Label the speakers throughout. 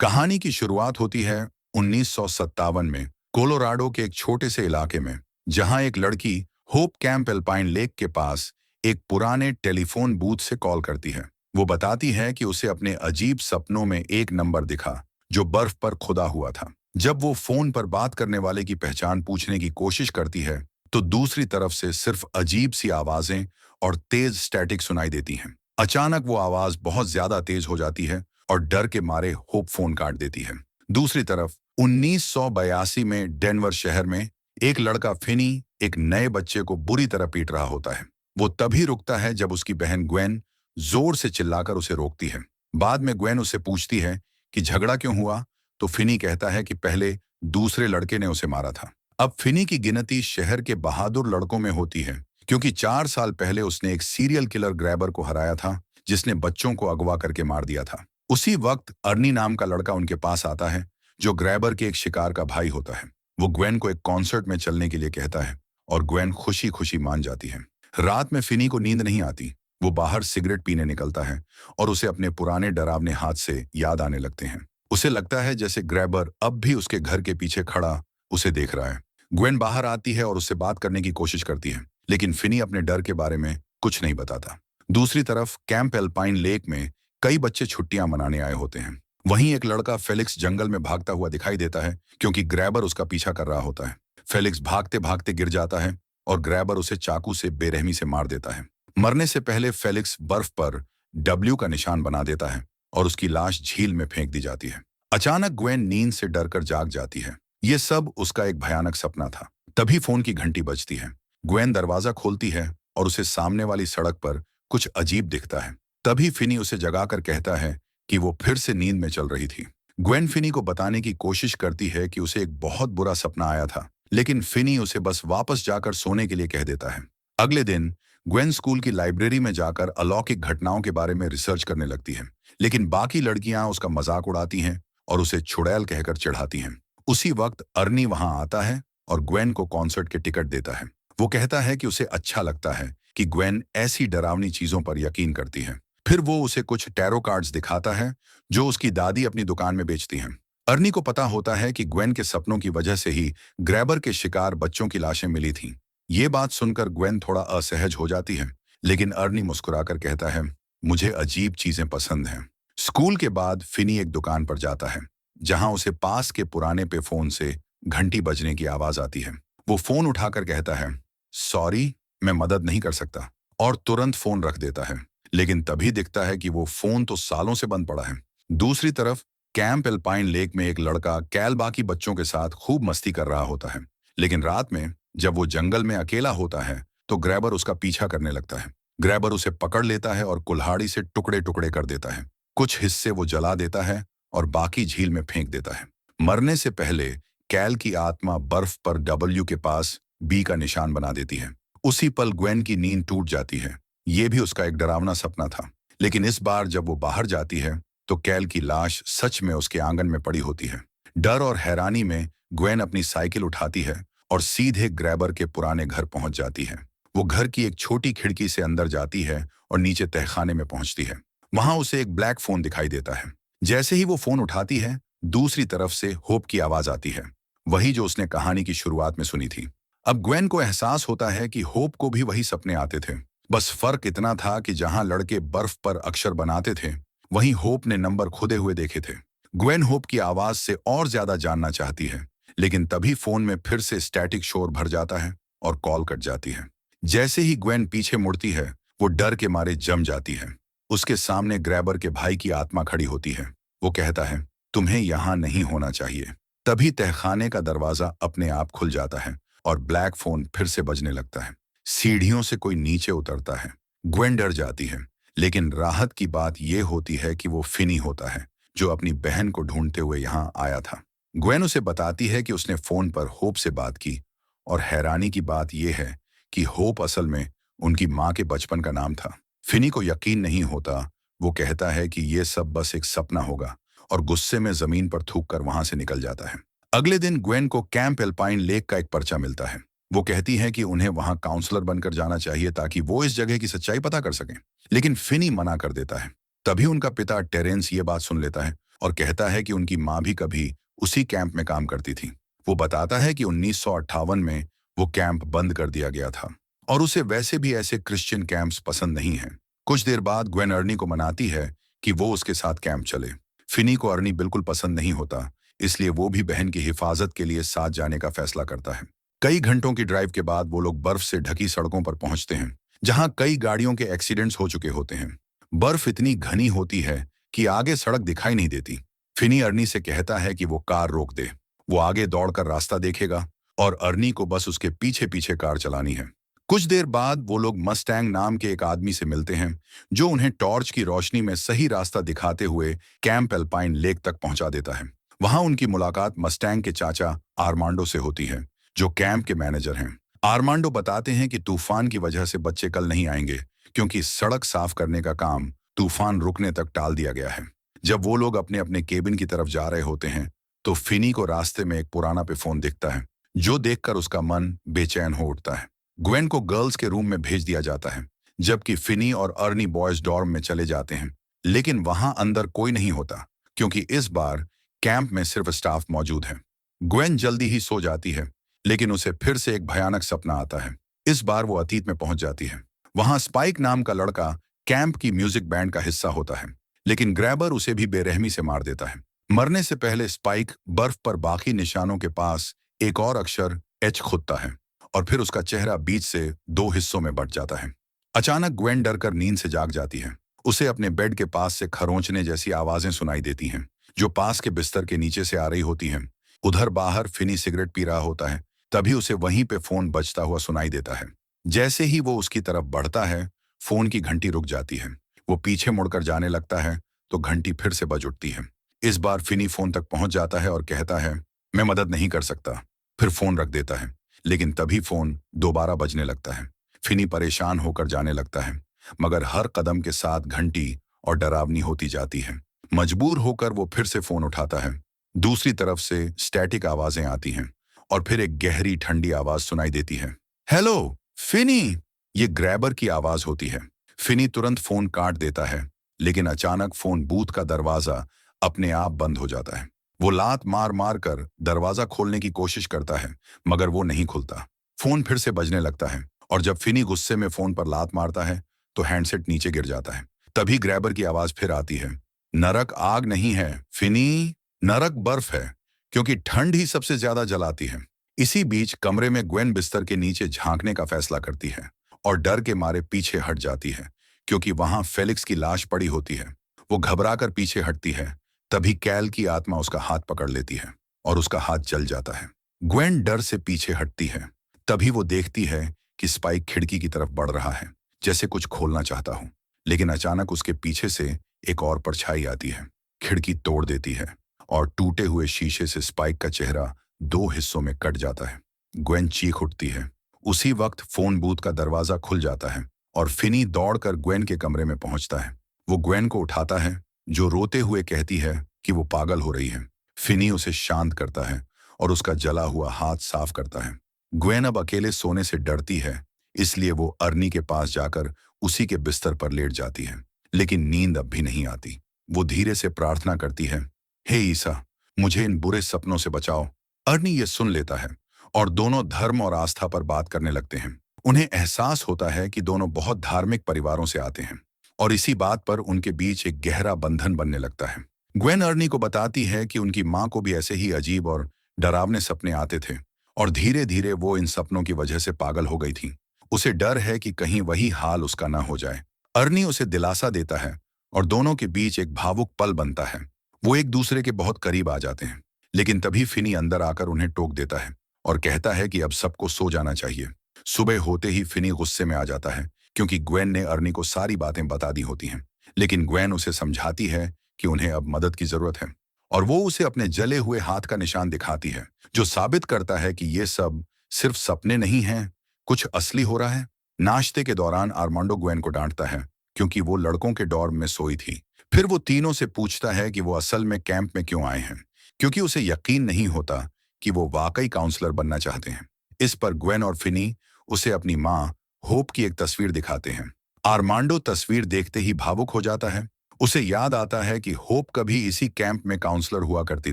Speaker 1: कहानी की शुरुआत होती है 1957 में कोलोराडो के एक छोटे से इलाके में, जहां एक लड़की होप कैंप एल्पाइन लेक के पास एक पुराने टेलीफोन बूथ से कॉल करती है। वो बताती है कि उसे अपने अजीब सपनों में एक नंबर दिखा जो बर्फ पर खुदा हुआ था। जब वो फोन पर बात करने वाले की पहचान पूछने की कोशिश करती है, तो दूसरी तरफ से सिर्फ अजीब सी आवाजें और तेज स्टैटिक सुनाई देती हैं। अचानक वो आवाज बहुत ज्यादा तेज हो जाती है और डर के मारे होप फोन काट देती है। दूसरी तरफ 1982 में डेनवर शहर में एक लड़का फिनी एक नए बच्चे को बुरी तरह पीट रहा होता है। वो तभी रुकता है जब उसकी बहन ग्वेन जोर से चिल्लाकर उसे रोकती है। बाद में ग्वेन उससे पूछती है कि झगड़ा क्यों हुआ, तो फिनी कहता है कि पहले दूसरे लड़के ने उसे मारा था। अब फिनी की गिनती शहर के बहादुर लड़कों में होती है, क्योंकि 4 साल पहले उसने एक सीरियल किलर ग्रैबर को हराया था जिसने बच्चों को अगवा करके मार दिया था। उसी वक्त अर्नी नाम का लड़का उनके पास आता है, जो ग्रैबर के एक शिकार का भाई होता है। वो ग्वेन को एक कॉन्सर्ट में चलने के लिए कहता है और ग्वेन खुशी खुशी मान जाती है। रात में फिनी को नींद नहीं आती। वो बाहर सिगरेट पीने निकलता है और उसे अपने पुराने डरावने हाथ से याद आने लगते हैं। उसे लगता है जैसे ग्रैबर अब भी उसके घर के पीछे खड़ा उसे देख रहा है। ग्वेन बाहर आती है और उससे बात करने की कोशिश करती है, लेकिन फिनी अपने डर के बारे में कुछ नहीं बताता। दूसरी तरफ कैंप एल्पाइन लेक में कई बच्चे छुट्टियां मनाने आए होते हैं। वहीं एक लड़का फेलिक्स जंगल में भागता हुआ दिखाई देता है, क्योंकि ग्रैबर उसका पीछा कर रहा होता है। फेलिक्स भागते भागते गिर जाता है और ग्रैबर उसे चाकू से बेरहमी से मार देता है। मरने से पहले फेलिक्स बर्फ पर डब्ल्यू का निशान बना देता है और उसकी लाश झील में फेंक दी जाती है। अचानक ग्वेन नींद से डरकर जाग जाती है। ये सब उसका एक भयानक सपना था। तभी फोन की घंटी बजती है। ग्वेन दरवाजा खोलती है और उसे सामने वाली सड़क पर कुछ अजीब दिखता है। तभी फिनी उसे जगाकर कहता है कि वो फिर से नींद में चल रही थी। ग्वेन फिनी को बताने की कोशिश करती है कि उसे एक बहुत बुरा सपना आया था, लेकिन फिनी उसे बस वापस जाकर सोने के लिए कह देता है। अगले दिन ग्वेन स्कूल की लाइब्रेरी में जाकर अलौकिक घटनाओं के बारे में रिसर्च करने लगती है, लेकिन बाकी लड़कियां उसका मजाक उड़ाती हैं और उसे चुड़ैल कहकर चिढ़ाती हैं। उसी वक्त अर्नी वहां आता है और ग्वेन को कॉन्सर्ट के टिकट देता है। वो कहता है कि उसे अच्छा लगता है कि ग्वेन ऐसी डरावनी चीजों पर यकीन करती है। फिर वो उसे कुछ टैरो कार्ड्स दिखाता है जो उसकी दादी अपनी दुकान में बेचती हैं। अर्नी को पता होता है कि ग्वेन के सपनों की वजह से ही ग्रैबर के शिकार बच्चों की लाशें मिली थीं। ये बात सुनकर ग्वेन थोड़ा असहज हो जाती है, लेकिन अर्नी मुस्कुराकर कहता है, मुझे अजीब चीजें पसंद हैं। स्कूल के बाद फिनी एक दुकान पर जाता है, जहां उसे पास के पुराने पे फोन से घंटी बजने की आवाज आती है। वो फोन उठाकर कहता है, सॉरी, मैं मदद नहीं कर सकता, और तुरंत फोन रख देता है। लेकिन तभी दिखता है कि वो फोन तो सालों से बंद पड़ा है। दूसरी तरफ कैंप एल्पाइन लेक में एक लड़का कैल बाकी बच्चों के साथ खूब मस्ती कर रहा होता है, लेकिन रात में जब वो जंगल में अकेला होता है तो ग्रैबर उसका पीछा करने लगता है। ग्रैबर उसे पकड़ लेता है और कुल्हाड़ी से टुकड़े टुकड़े कर देता है। कुछ हिस्से वो जला देता है और बाकी झील में फेंक देता है। मरने से पहले कैल की आत्मा बर्फ पर डब्ल्यू के पास बी का निशान बना देती है। उसी पल ग्वेन की नींद टूट जाती है। ये भी उसका एक डरावना सपना था, लेकिन इस बार जब वो बाहर जाती है तो कैल की लाश सच में उसके आंगन में पड़ी होती है। डर और हैरानी में ग्वेन अपनी साइकिल उठाती है और सीधे ग्रैबर के पुराने घर पहुंच जाती है। वो घर की एक छोटी खिड़की से अंदर जाती है और नीचे तहखाने में पहुंचती है। वहां उसे एक ब्लैक फोन दिखाई देता है। जैसे ही वो फोन उठाती है, दूसरी तरफ से होप की आवाज आती है, वही जो उसने कहानी की शुरुआत में सुनी थी। अब ग्वेन को एहसास होता है कि होप को भी वही सपने आते थे, बस फर्क इतना था कि जहां लड़के बर्फ पर अक्षर बनाते थे, वहीं होप ने नंबर खुदे हुए देखे थे। ग्वेन होप की आवाज से और ज्यादा जानना चाहती है, लेकिन तभी फोन में फिर से स्टैटिक शोर भर जाता है और कॉल कट जाती है। जैसे ही ग्वेन पीछे मुड़ती है, वो डर के मारे जम जाती है। उसके सामने ग्रैबर के भाई की आत्मा खड़ी होती है। वो कहता है, तुम्हें यहां नहीं होना चाहिए। तभी तहखाने का दरवाजा अपने आप खुल जाता है और ब्लैक फोन फिर से बजने लगता है। सीढ़ियों से कोई नीचे उतरता है। ग्वेन डर जाती है, लेकिन राहत की बात यह होती है कि वो फिनी होता है, जो अपनी बहन को ढूंढते हुए यहाँ आया था। ग्वेन उसे बताती है कि उसने फोन पर होप से बात की, और हैरानी की बात यह है कि होप असल में उनकी माँ के बचपन का नाम था। फिनी को यकीन नहीं होता। वो कहता है कि यह सब बस एक सपना होगा, और गुस्से में जमीन पर थूक कर वहां से निकल जाता है। अगले दिन ग्वेन को कैंप एल्पाइन लेक का एक पर्चा मिलता है। वो कहती है कि उन्हें वहां काउंसलर बनकर जाना चाहिए ताकि वो इस जगह की सच्चाई पता कर सकें, लेकिन फिनी मना कर देता है। तभी उनका पिता टेरेंस ये बात सुन लेता है और कहता है कि उनकी माँ भी कभी उसी कैंप में काम करती थी। वो बताता है कि 1958 में वो कैंप बंद कर दिया गया था और उसे वैसे भी ऐसे क्रिश्चियन कैंप्स पसंद नहीं हैं। कुछ देर बाद ग्वेन अर्नी को मनाती है कि वो उसके साथ कैंप चले। फिनी को अर्नी बिल्कुल पसंद नहीं होता, इसलिए वो भी बहन की हिफाजत के लिए साथ जाने का फैसला करता है। कई घंटों की ड्राइव के बाद वो लोग बर्फ से ढकी सड़कों पर पहुंचते हैं, जहां कई गाड़ियों के एक्सीडेंट्स हो चुके होते हैं। बर्फ इतनी घनी होती है कि आगे सड़क दिखाई नहीं देती। फिनी अर्नी से कहता है कि वो कार रोक दे। वो आगे दौड़कर रास्ता देखेगा और अर्नी को बस उसके पीछे पीछे कार चलानी है। कुछ देर बाद वो लोग मस्टैंग नाम के एक आदमी से मिलते हैं, जो उन्हें टॉर्च की रोशनी में सही रास्ता दिखाते हुए कैंप एल्पाइन लेक तक पहुंचा देता है। वहां उनकी मुलाकात मस्टैंग के चाचा आर्मांडो से होती है, जो कैंप के मैनेजर हैं। आर्मांडो बताते हैं कि तूफान की वजह से बच्चे कल नहीं आएंगे, क्योंकि सड़क साफ करने का काम तूफान रुकने तक टाल दिया गया है। जब वो लोग अपने अपने केबिन की तरफ जा रहे होते हैं, तो फिनी को रास्ते में एक पुराना पे फोन दिखता है, जो देखकर उसका मन बेचैन हो उठता है। ग्वेन को गर्ल्स के रूम में भेज दिया जाता है, जबकि फिनी और अर्नी बॉयज डॉर्म में चले जाते हैं। लेकिन वहां अंदर कोई नहीं होता, क्योंकि इस बार कैंप में सिर्फ स्टाफ मौजूद है। ग्वेन जल्दी ही सो जाती है, लेकिन उसे फिर से एक भयानक सपना आता है। इस बार वो अतीत में पहुंच जाती है। वहां स्पाइक नाम का लड़का कैंप की म्यूजिक बैंड का हिस्सा होता है, लेकिन ग्रैबर उसे भी बेरहमी से मार देता है। मरने से पहले स्पाइक बर्फ पर बाकी निशानों के पास एक और अक्षर एच खुदता है और फिर उसका चेहरा बीच से दो हिस्सों में बंट जाता है। अचानक ग्वेन डरकर नींद से जाग जाती है। उसे अपने बेड के पास से खरोंचने जैसी आवाजें सुनाई देती हैं, जो पास के बिस्तर के नीचे से आ रही होती हैं। उधर बाहर फिनी सिगरेट पी रहा होता है, तभी उसे वहीं पे फोन बजता हुआ सुनाई देता है। जैसे ही वो उसकी तरफ बढ़ता है, फोन की घंटी रुक जाती है। वो पीछे मुड़कर जाने लगता है तो घंटी फिर से बज उठती है। इस बार फिनी फोन तक पहुंच जाता है और कहता है, मैं मदद नहीं कर सकता। फिर फोन रख देता है, लेकिन तभी फोन दोबारा बजने लगता है। फिनी परेशान होकर जाने लगता है, मगर हर कदम के साथ घंटी और डरावनी होती जाती है। मजबूर होकर वो फिर से फोन उठाता है। दूसरी तरफ से स्टैटिक आवाजें आती हैं और फिर एक गहरी ठंडी आवाज सुनाई देती है। हेलो फिनी, ये ग्रैबर की आवाज होती है। फिनी तुरंत फोन काट देता है, लेकिन अचानक फोन बूथ का दरवाजा अपने आप बंद हो जाता है। वो लात मार मार कर दरवाजा खोलने की कोशिश करता है, मगर वो नहीं खुलता। फोन फिर से बजने लगता है और जब फिनी गुस्से में फोन पर लात मारता है तो हैंडसेट नीचे गिर जाता है। तभी ग्रैबर की आवाज फिर आती है, नरक आग नहीं है फिनी, नरक बर्फ है, क्योंकि ठंड ही सबसे ज्यादा जलाती है। इसी बीच कमरे में ग्वेन बिस्तर के नीचे झांकने का फैसला करती है और डर के मारे पीछे हट जाती है, क्योंकि वहां फेलिक्स की लाश पड़ी होती है। वो घबराकर पीछे हटती है, तभी कैल की आत्मा उसका हाथ पकड़ लेती है और उसका हाथ जल जाता है। ग्वेन डर से पीछे हटती है, तभी वो देखती है कि स्पाइक खिड़की की तरफ बढ़ रहा है, जैसे कुछ खोलना चाहता हो। लेकिन अचानक उसके पीछे से एक और परछाई आती है, खिड़की तोड़ देती है और टूटे हुए शीशे से स्पाइक का चेहरा दो हिस्सों में कट जाता है। ग्वेन चीख उठती है। उसी वक्त फोन बूथ का दरवाजा खुल जाता है और फिनी दौड़कर ग्वेन के कमरे में पहुंचता है। वो ग्वेन को उठाता है, जो रोते हुए कहती है कि वो पागल हो रही है। फिनी उसे शांत करता है और उसका जला हुआ हाथ साफ करता है। ग्वेन अब अकेले सोने से डरती है, इसलिए वो अर्नी के पास जाकर उसी के बिस्तर पर लेट जाती है, लेकिन नींद अब भी नहीं आती। वो धीरे से प्रार्थना करती है, हे ईसा, मुझे इन बुरे सपनों से बचाओ। अर्नी ये सुन लेता है और दोनों धर्म और आस्था पर बात करने लगते हैं। उन्हें एहसास होता है कि दोनों बहुत धार्मिक परिवारों से आते हैं और इसी बात पर उनके बीच एक गहरा बंधन बनने लगता है। ग्वेन अर्नी को बताती है कि उनकी माँ को भी ऐसे ही अजीब और डरावने सपने आते थे और धीरे धीरे वो इन सपनों की वजह से पागल हो गई थी। उसे डर है कि कहीं वही हाल उसका ना हो जाए। अर्नी उसे दिलासा देता है और दोनों के बीच एक भावुक पल बनता है। वो एक दूसरे के बहुत करीब आ जाते हैं, लेकिन तभी फिनी अंदर आकर उन्हें टोक देता है और कहता है कि अब सबको सो जाना चाहिए। सुबह होते ही फिनी गुस्से में आ जाता है, क्योंकि ग्वेन ने अर्नी को सारी बातें बता दी होती हैं। लेकिन ग्वेन उसे समझाती है कि उन्हें अब मदद की जरूरत है और वो उसे अपने जले हुए हाथ का निशान दिखाती है, जो साबित करता है कि ये सब सिर्फ सपने नहीं हैं, कुछ असली हो रहा है। नाश्ते के दौरान आर्मांडो ग्वेन को डांटता है, क्योंकि वो लड़कों के डॉर्म में सोई थी। फिर वो तीनों से पूछता है कि वो असल में कैंप में क्यों आए हैं, क्योंकि उसे यकीन नहीं होता कि वो वाकई काउंसलर बनना चाहते हैं। इस पर ग्वेन और फिनी उसे अपनी माँ होप की एक तस्वीर दिखाते हैं। आर्मांडो तस्वीर देखते ही भावुक हो जाता है। उसे याद आता है कि होप कभी इसी कैंप में काउंसलर हुआ करती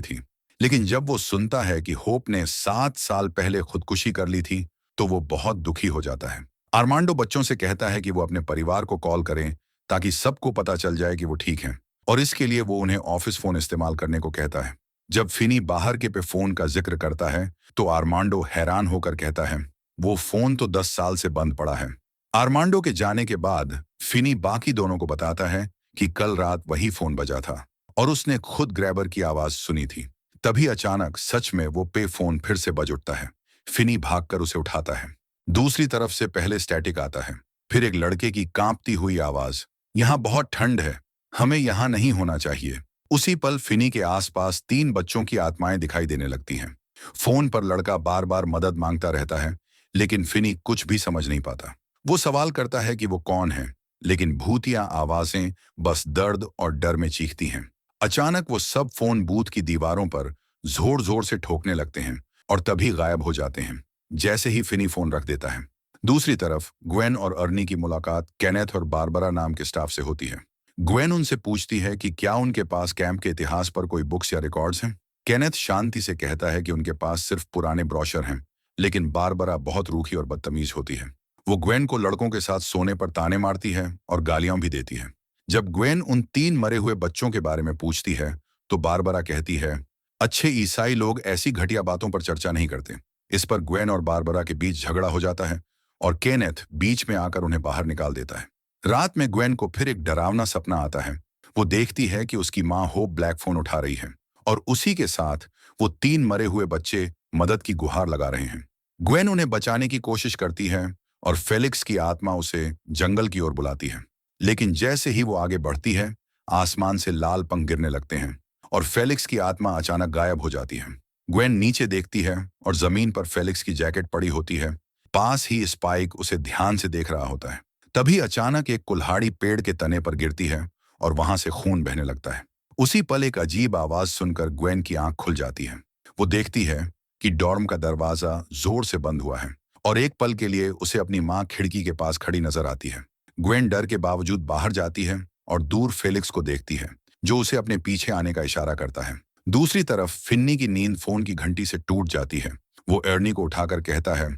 Speaker 1: थी। लेकिन जब वो सुनता है कि होप ने 7 साल पहले खुदकुशी कर ली थी, तो वो बहुत दुखी हो जाता है। आर्मांडो बच्चों से कहता है कि वो अपने परिवार को कॉल करें ताकि सबको पता चल जाए कि वो ठीक हैं, और इसके लिए वो उन्हें ऑफिस फोन इस्तेमाल करने को कहता है। जब फिनी बाहर के पे फोन का जिक्र करता है, तो आर्मांडो हैरान होकर कहता है, वो फोन तो 10 साल से बंद पड़ा है। आर्मांडो के जाने के बाद फिनी बाकी दोनों को बताता है कि कल रात वही फोन बजा था और उसने खुद ग्रैबर की आवाज सुनी थी। तभी अचानक सच में वो पे फोन फिर से बज उठता है। फिनी भागकर उसे उठाता है। दूसरी तरफ से पहले स्टैटिक आता है, फिर एक लड़के की कांपती हुई आवाज, यहाँ बहुत ठंड है, हमें यहाँ नहीं होना चाहिए। उसी पल फिनी के आसपास 3 बच्चों की आत्माएं दिखाई देने लगती हैं। फोन पर लड़का बार बार मदद मांगता रहता है, लेकिन फिनी कुछ भी समझ नहीं पाता। वो सवाल करता है कि वो कौन है, लेकिन भूतिया आवाजें बस दर्द और डर में चीखती हैं। अचानक वो सब फोन बूथ की दीवारों पर जोर जोर से ठोकने लगते हैं और तभी गायब हो जाते हैं, जैसे ही फिनी फोन रख देता है। दूसरी तरफ ग्वेन और अर्नी की मुलाकात केनेथ और बारबरा नाम के स्टाफ से होती है। ग्वेन उनसे पूछती है कि क्या उनके पास कैंप के इतिहास पर कोई बुक्स या रिकॉर्ड्स हैं। केनेथ शांति से कहता है कि उनके पास सिर्फ पुराने ब्रोशर हैं, लेकिन बारबरा बहुत रूखी और बदतमीज होती है। वो ग्वेन को लड़कों के साथ सोने पर ताने मारती है और गालियां भी देती है। जब ग्वेन उन 3 मरे हुए बच्चों के बारे में पूछती है, तो बारबरा कहती है, अच्छे ईसाई लोग ऐसी घटिया बातों पर चर्चा नहीं करते। इस पर ग्वेन और बारबरा के बीच झगड़ा हो जाता है और केनेथ बीच में आकर उन्हें बाहर निकाल देता है। रात में ग्वेन को फिर एक डरावना सपना आता है। वो देखती है कि उसकी माँ होप ब्लैक फोन उठा रही है और उसी के साथ वो 3 मरे हुए बच्चे मदद की गुहार लगा रहे हैं। ग्वेन उन्हें बचाने की कोशिश करती है और फेलिक्स की आत्मा उसे जंगल की ओर बुलाती है। लेकिन जैसे ही वो आगे बढ़ती है, आसमान से लाल पंख गिरने लगते हैं और फेलिक्स की आत्मा अचानक गायब हो जाती है। ग्वेन नीचे देखती है और जमीन पर फेलिक्स की जैकेट पड़ी होती है। पास ही स्पाइक उसे ध्यान से देख रहा होता है। तभी अचानक एक कुल्हाड़ी पेड़ के तने पर गिरती है और वहां से खून बहने लगता है। उसी पल एक अजीब आवाज सुनकर ग्वेन की आंख खुल जाती है। वो देखती है कि डॉर्म का दरवाजा जोर से बंद हुआ है और एक पल के लिए उसे अपनी माँ खिड़की के पास खड़ी नजर आती है। ग्वेन डर के बावजूद बाहर जाती है और दूर फेलिक्स को देखती है, जो उसे अपने पीछे आने का इशारा करता है। दूसरी तरफ फिन्नी की नींद फोन की घंटी से टूट जाती है। वो एर्नी को उठाकर कहता है,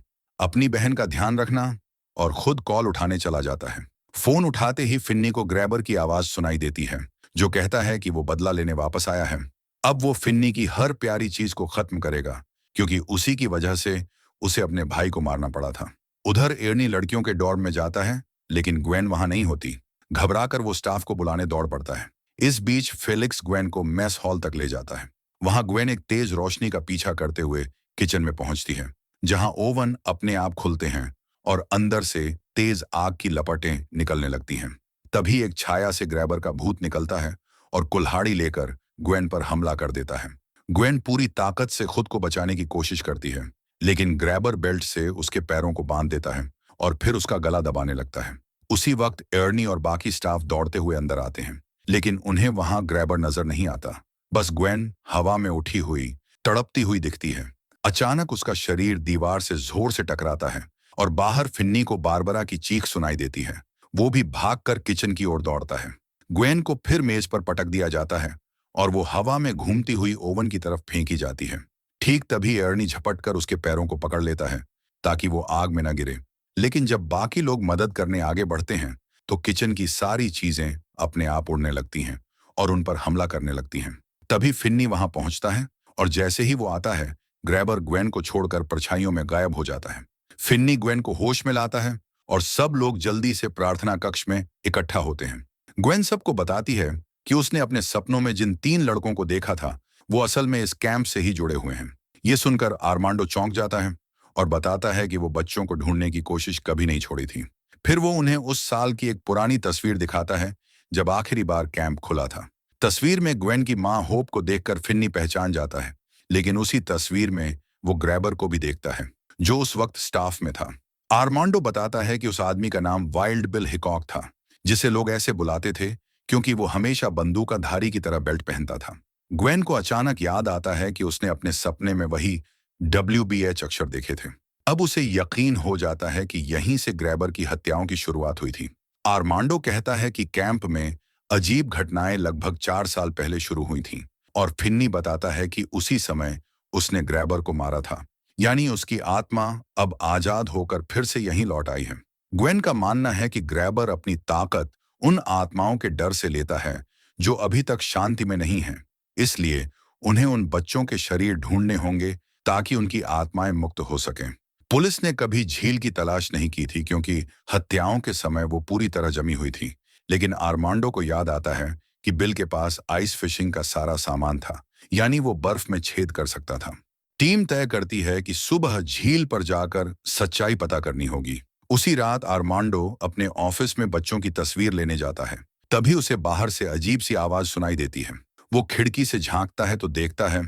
Speaker 1: अपनी बहन का ध्यान रखना, और खुद कॉल उठाने चला जाता है। फोन उठाते ही फिन्नी को ग्रैबर की आवाज सुनाई देती है, जो कहता है कि वो बदला लेने वापस आया है। अब वो फिन्नी की हर प्यारी चीज को खत्म करेगा, क्योंकि उसी की वजह से उसे अपने भाई को मारना पड़ा था। उधर एर्नी लड़कियों के डॉर्म में जाता है, लेकिन ग्वेन वहां नहीं होती। घबराकर वो स्टाफ को बुलाने दौड़ पड़ता है। इस बीच फेलिक्स ग्वेन को मेस हॉल तक ले जाता है। वहां ग्वेन एक तेज रोशनी का पीछा करते हुए किचन में पहुंचती है, जहां ओवन अपने आप खुलते हैं और अंदर से तेज आग की लपटें निकलने लगती हैं। तभी एक छाया से ग्रैबर का भूत निकलता है और कुल्हाड़ी लेकर ग्वेन पर हमला कर देता है। ग्वेन पूरी ताकत से खुद को बचाने की कोशिश करती है, लेकिन ग्रैबर बेल्ट से उसके पैरों को बांध देता है और फिर उसका गला दबाने लगता है। उसी वक्त एर्नी और बाकी स्टाफ दौड़ते हुए अंदर आते हैं, लेकिन उन्हें वहां ग्रैबर नजर नहीं आता। बस ग्वेन हवा में उठी हुई, तड़पती हुई दिखती है। अचानक उसका शरीर दीवार से जोर से टकराता है और बाहर फिन्नी को बारबरा की चीख सुनाई देती है। वो भी भागकर किचन की ओर दौड़ता है। ग्वेन को फिर मेज पर पटक दिया जाता है और वो हवा में घूमती हुई ओवन की तरफ फेंकी जाती है। ठीक तभी एर्नी झपटकर उसके पैरों को पकड़ लेता है ताकि वो आग में न गिरे। लेकिन जब बाकी लोग मदद करने आगे बढ़ते हैं, तो किचन की सारी चीजें अपने आप उड़ने लगती हैं और उन पर हमला करने लगती हैं। तभी फिन्नी वहां पहुंचता है और जैसे ही वो आता है, ग्रैबर ग्वेन को छोड़कर परछाइयों में गायब हो जाता है। फिन्नी ग्वेन को होश में लाता है और सब लोग जल्दी से प्रार्थना कक्ष में इकट्ठा होते हैं। ग्वेन सबको बताती है कि उसने अपने सपनों में जिन 3 लड़कों को देखा था, वो असल में इस कैंप से ही जुड़े हुए हैं। ये सुनकर आर्मांडो चौंक जाता है और बताता है कि वो बच्चों को ढूंढने की कोशिश कभी नहीं छोड़ी थी। फिर वो उन्हें उस साल की एक पुरानी तस्वीर दिखाता है जब आखिरी बार कैंप खुला था। तस्वीर में ग्वेन की माँ होप को देखकर फिन्नी पहचान जाता है, लेकिन उसी तस्वीर में वो ग्रैबर को भी देखता है, जो उस वक्त स्टाफ में था। आर्मांडो बताता है कि उस आदमी का नाम वाइल्ड बिल हिकॉक था, जिसे लोग ऐसे बुलाते थे क्योंकि वो हमेशा बंदूकधारी की तरह बेल्ट पहनता था। ग्वेन को अचानक याद आता है कि उसने अपने सपने में वही WBH अक्षर देखे थे। अब उसे यकीन हो जाता है कि यहीं से ग्रैबर की हत्याओं की शुरुआत हुई थी। आर्मांडो कहता है कि कैंप में अजीब घटनाएं लगभग 4 साल पहले शुरू हुई थीं और फिन्नी बताता है कि उसी समय उसने ग्रैबर को मारा था। यानी उसकी आत्मा अब आजाद होकर फिर से यहीं लौट आई है। ग्वेन का मानना है कि ग्रैबर अपनी ताकत उन आत्माओं के डर से लेता है जो अभी तक शांति में नहीं हैं। इसलिए उन्हें उन बच्चों के शरीर ढूंढने होंगे ताकि उनकी आत्माएं मुक्त हो सकें। पुलिस ने कभी झील की तलाश नहीं की थी क्योंकि हत्याओं के समय वो पूरी तरह जमी हुई थी। लेकिन आर्मांडो को याद आता है कि बिल के पास आइस फिशिंग का सारा सामान था, यानी वो बर्फ में छेद कर सकता था। टीम तय करती है कि सुबह झील पर जाकर सच्चाई पता करनी होगी। उसी रात आर्मांडो अपने ऑफिस में बच्चों की तस्वीर लेने जाता है। तभी उसे बाहर से अजीब सी आवाज सुनाई देती है। वो खिड़की से झांकता है तो देखता है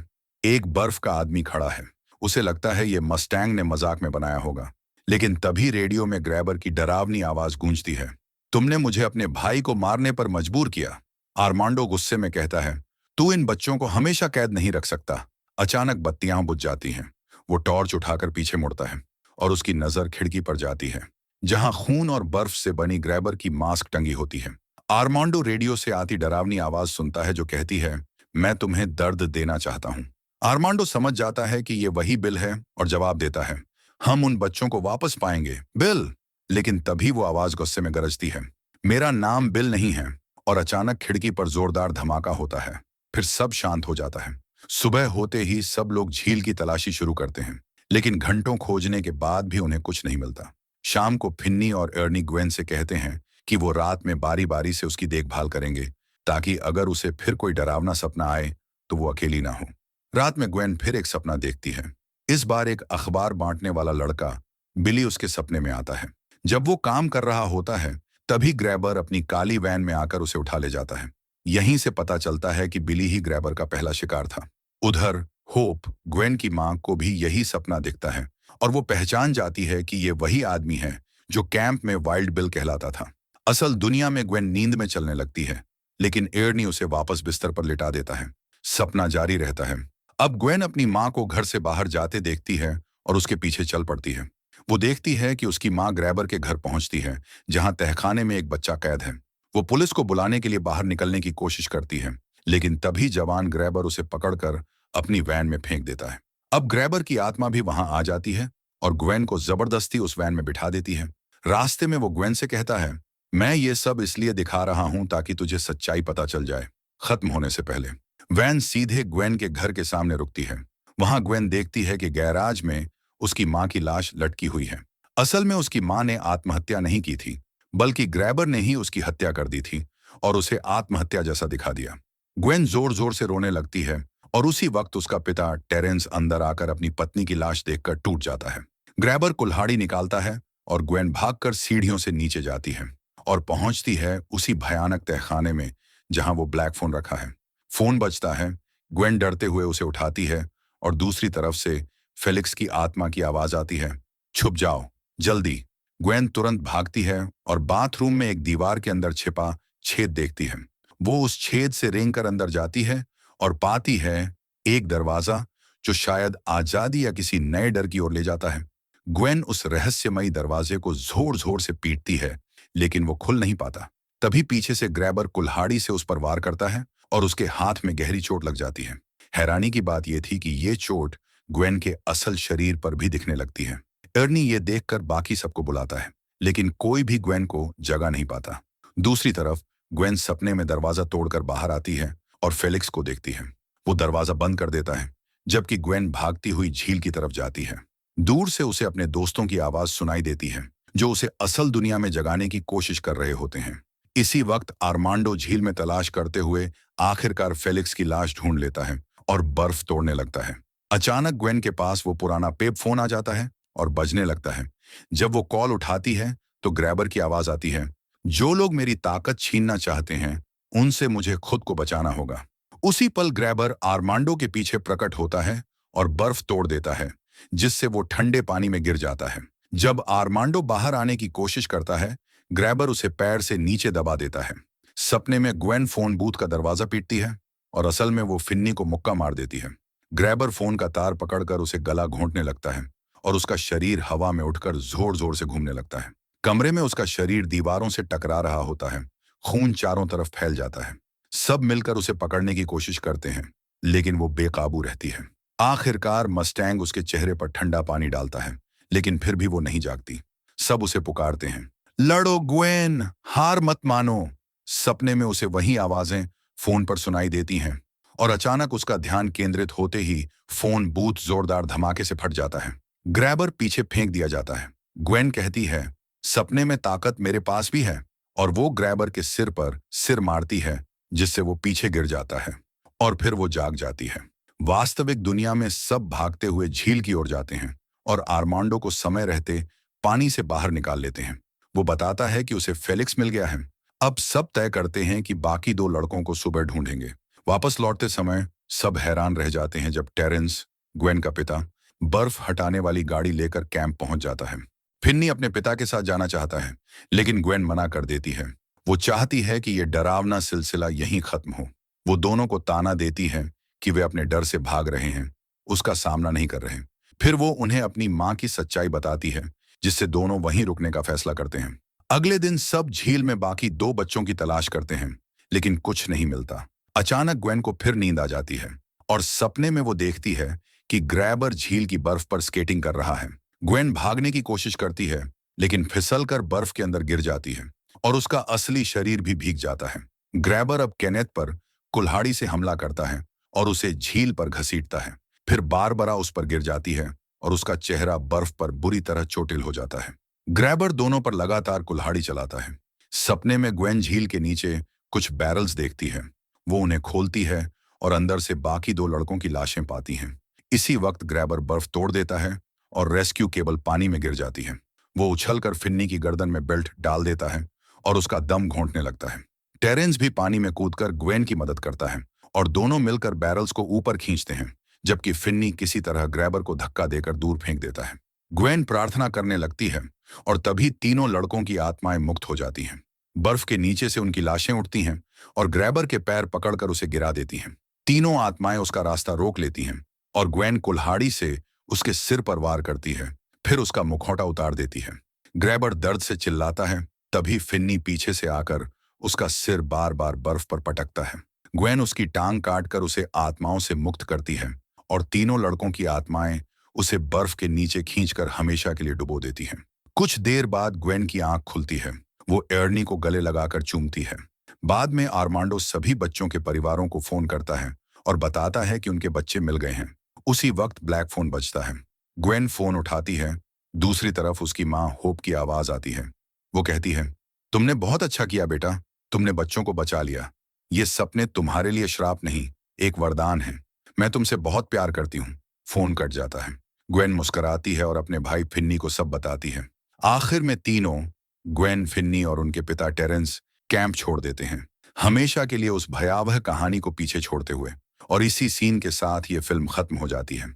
Speaker 1: एक बर्फ का आदमी खड़ा है। उसे लगता है ये मस्टैंग ने मजाक में बनाया होगा। लेकिन तभी रेडियो में ग्रैबर की डरावनी आवाज गूंजती है, तुमने मुझे अपने भाई को मारने पर मजबूर किया। आर्मांडो गुस्से में कहता है, तू इन बच्चों को हमेशा कैद नहीं रख सकता। अचानक बत्तियां बुझ जाती हैं। वो टॉर्च उठाकर पीछे मुड़ता है और उसकी नजर खिड़की पर जाती है जहां खून और बर्फ से बनी ग्रैबर की मास्क टंगी होती है। आर्मांडो रेडियो से आती डरावनी आवाज सुनता है जो कहती है, मैं तुम्हें दर्द देना चाहता हूं। आर्मांडो समझ जाता है कि ये वही बिल है और जवाब देता है, हम उन बच्चों को वापस पाएंगे बिल। लेकिन तभी वो आवाज गुस्से में गरजती है, मेरा नाम बिल नहीं है। और अचानक खिड़की पर जोरदार धमाका होता है। फिर सब शांत हो जाता है। सुबह होते ही सब लोग झील की तलाशी शुरू करते हैं, लेकिन घंटों खोजने के बाद भी उन्हें कुछ नहीं मिलता। शाम को फिन्नी और अर्नी ग्वेन से कहते हैं कि वो रात में बारी बारी से उसकी देखभाल करेंगे ताकि अगर उसे फिर कोई डरावना सपना आए तो वो अकेली ना हो। रात में ग्वेन फिर एक सपना देखती है। इस बार एक अखबार बांटने वाला लड़का बिली उसके सपने में आता है। जब वो काम कर रहा होता है तभी ग्रैबर अपनी काली वैन में आकर उसे उठा ले जाता है। यहीं से पता चलता है कि बिली ही ग्रैबर का पहला शिकार था। उधर होप ग्वेन की मां को भी यही सपना दिखता है और वो पहचान जाती है कि ये वही आदमी है जो कैंप में वाइल्ड बिल कहलाता था। असल दुनिया में ग्वेन नींद में चलने लगती है, लेकिन एर्नी उसे वापस बिस्तर पर लिटा देता है। सपना जारी रहता है। अब ग्वेन अपनी मां को घर से बाहर जाते देखती है और उसके पीछे चल पड़ती है। वो देखती है कि उसकी मां ग्रैबर के घर पहुंचती है जहां तहखाने में एक बच्चा कैद है। वो पुलिस को बुलाने के लिए बाहर निकलने की कोशिश करती है, लेकिन तभी जवान ग्रैबर उसे पकड़कर अपनी वैन में फेंक देता है। अब ग्रैबर की आत्मा भी वहां आ जाती है और ग्वेन को जबरदस्ती उस वैन में बिठा देती है। रास्ते में वो ग्वेन से कहता है, मैं ये सब इसलिए दिखा रहा हूं ताकि तुझे सच्चाई पता चल जाए खत्म होने से पहले। वैन सीधे ग्वेन के घर के सामने रुकती है। वहां ग्वेन देखती है कि गैराज में उसकी मां की लाश लटकी हुई है। असल में उसकी मां ने आत्महत्या नहीं की थी, बल्कि ग्रैबर ने ही उसकी हत्या कर दी थी और उसे आत्महत्या जैसा दिखा दिया। ग्वेन जोर जोर से रोने लगती है और उसी वक्त उसका पिता टेरेंस अंदर आकर अपनी पत्नी की लाश देखकर टूट जाता है। ग्रैबर कुल्हाड़ी निकालता है और ग्वेन भागकर सीढ़ियों से नीचे जाती है और पहुंचती है उसी भयानक तहखाने में जहां वो ब्लैक फोन रखा है। फोन बजता है। ग्वेन डरते हुए उसे उठाती है और दूसरी तरफ से फेलिक्स की आत्मा की आवाज आती है, छुप जाओ जल्दी। ग्वेन तुरंत भागती है और बाथरूम में एक दीवार के अंदर छिपा छेद देखती है। वो उस छेद से रेंगकर अंदर जाती है और पाती है एक दरवाजा जो शायद आजादी या किसी नए डर की ओर ले जाता है। ग्वेन उस रहस्यमयी दरवाजे को जोर जोर से पीटती है, लेकिन वो खुल नहीं पाता। तभी पीछे से ग्रैबर कुल्हाड़ी से उस पर वार करता है और उसके हाथ में गहरी चोट लग जाती है। हैरानी की बात यह थी कि ये चोट ग्वेन के असल शरीर पर भी दिखने लगती है। अर्नी ये देखकर बाकी सबको बुलाता है, लेकिन कोई भी ग्वेन को जगा नहीं पाता। दूसरी तरफ ग्वेन सपने में दरवाजा तोड़कर बाहर आती है और फेलिक्स को देखती है। वो दरवाजा बंद कर देता है, जबकि ग्वेन भागती हुई झील की तरफ जाती है। दूर से उसे अपने दोस्तों की आवाज सुनाई देती है जो उसे असल दुनिया में जगाने की कोशिश कर रहे होते हैं। इसी वक्त आर्मांडो झील में तलाश करते हुए आखिरकार फेलिक्स की लाश ढूंढ लेता है और बर्फ तोड़ने लगता है। अचानक ग्वेन के पास वो पुराना पेप फोन आ जाता है और बजने लगता है। जब वो कॉल उठाती है तो ग्रैबर की आवाज आती है, जो लोग मेरी ताकत छीनना चाहते हैं उनसे मुझे खुद को बचाना होगा। उसी पल ग्रैबर आर्मांडो के पीछे प्रकट होता है और बर्फ तोड़ देता है, जिससे वो ठंडे पानी में गिर जाता है। जब आर्मांडो बाहर आने की कोशिश करता है, ग्रैबर उसे पैर से नीचे दबा देता है। सपने में ग्वेन फोन बूथ का दरवाजा पीटती है और असल में वो फिन्नी को मुक्का मार देती है। ग्रैबर फोन का तार पकड़कर उसे गला घोंटने लगता है और उसका शरीर हवा में उठकर जोर जोर से घूमने लगता है। कमरे में उसका शरीर दीवारों से टकरा रहा होता है। खून चारों तरफ फैल जाता है। सब मिलकर उसे पकड़ने की कोशिश करते हैं, लेकिन वो बेकाबू रहती है। आखिरकार मस्टैंग उसके चेहरे पर ठंडा पानी डालता है, लेकिन फिर भी वो नहीं जागती। सब उसे पुकारते हैं, लड़ो ग्वेन, हार मत मानो। सपने में उसे वही आवाजें फोन पर सुनाई देती हैं, और अचानक उसका ध्यान केंद्रित होते ही फोन बूथ जोरदार धमाके से फट जाता है। ग्रैबर पीछे फेंक दिया जाता है। ग्वेन कहती है, सपने में ताकत मेरे पास भी है, और वो ग्रैबर के सिर पर सिर मारती है, जिससे वो पीछे गिर जाता है, और फिर वो जाग जाती है। वास्तविक दुनिया में सब भागते हुए झील की ओर जाते हैं, और आर्मांडो को समय रहते पानी से बाहर निकाल लेते हैं। वो बताता है कि उसे फेलिक्स मिल गया है। अब सब तय करते हैं कि बाकी दो लड़कों को सुबह ढूंढेंगे। वापस लौटते समय सब हैरान रह जाते हैं जब टेरेंस, ग्वेन का पिता, बर्फ हटाने वाली गाड़ी लेकर कैंप पहुंच जाता है। फिन्नी अपने पिता के साथ जाना चाहता है, लेकिन ग्वेन मना कर देती है। वो चाहती है कि यह डरावना सिलसिला यहीं खत्म हो। वो दोनों को ताना देती है कि वे अपने डर से भाग रहे हैं, उसका सामना नहीं कर रहे। फिर वो उन्हें अपनी मां की सच्चाई बताती है, जिससे दोनों वहीं रुकने का फैसला करते हैं। अगले दिन सब झील में बाकी दो बच्चों की तलाश करते हैं, लेकिन कुछ नहीं मिलता। अचानक ग्वेन को फिर नींद आ जाती है, और सपने में वो देखती है कि ग्रैबर झील की बर्फ पर स्केटिंग कर रहा है। ग्वेन भागने की कोशिश करती है, लेकिन फिसलकर बर्फ के अंदर गिर जाती है, और उसका असली शरीर भी भीग जाता है। ग्रैबर अब केनेथ पर कुल्हाड़ी से हमला करता है और उसे झील पर घसीटता है। फिर बारबरा उस पर गिर जाती है, और उसका चेहरा बर्फ पर बुरी तरह चोटिल हो जाता है। ग्रैबर दोनों पर लगातार कुल्हाड़ी चलाता है। सपने में ग्वेन झील के नीचे कुछ बैरल्स देखती है। वो उन्हें खोलती है, और अंदर से बाकी दो लड़कों की लाशें पाती हैं। इसी वक्त ग्रैबर बर्फ तोड़ देता है, और रेस्क्यू केबल पानी में गिर जाती है। वो उछलकर फिन्नी की गर्दन में बेल्ट डाल देता है, और उसका दम घोंटने लगता है। टेरेंस भी पानी में कूदकर ग्वेन की मदद करता है, और दोनों मिलकर बैरल्स को ऊपर खींचते हैं, जबकि फिन्नी किसी तरह ग्रैबर को धक्का देकर दूर फेंक देता है। ग्वेन प्रार्थना करने लगती है, और तभी तीनों लड़कों की आत्माएं मुक्त हो जाती हैं। बर्फ के नीचे से उनकी लाशें उठती हैं, और ग्रैबर के पैर पकड़कर उसे गिरा देती हैं। तीनों आत्माएं उसका रास्ता रोक लेती हैं, और ग्वेन कुल्हाड़ी से उसके सिर पर वार करती है, फिर उसका मुखौटा उतार देती है। ग्रैबर दर्द से चिल्लाता है, तभी फिन्नी पीछे से आकर उसका सिर बार बार बर्फ पर पटकता है। ग्वेन उसकी टांग काटकर उसे आत्माओं से मुक्त करती है, और तीनों लड़कों की आत्माएं उसे बर्फ के नीचे खींचकर हमेशा के लिए डुबो देती हैं। कुछ देर बाद ग्वेन की आंख खुलती है। वो एर्नी को गले लगाकर चूमती है। बाद में आर्मांडो सभी बच्चों के परिवारों को फोन करता है और बताता है कि उनके बच्चे मिल गए हैं। उसी वक्त ब्लैक फोन बजता है। ग्वेन फोन उठाती है। दूसरी तरफ उसकी माँ होप की आवाज आती है। वो कहती है, तुमने बहुत अच्छा किया बेटा, तुमने बच्चों को बचा लिया। ये सपने तुम्हारे लिए श्राप नहीं, एक वरदान है। मैं तुमसे बहुत प्यार करती हूँ। फोन कट जाता है। ग्वेन मुस्कुराती है और अपने भाई फिन्नी को सब बताती है। आखिर में तीनों, ग्वेन, फिन्नी और उनके पिता टेरेंस, कैंप छोड़ देते हैं, हमेशा के लिए उस भयावह कहानी को पीछे छोड़ते हुए। और इसी सीन के साथ ये फिल्म खत्म हो जाती है।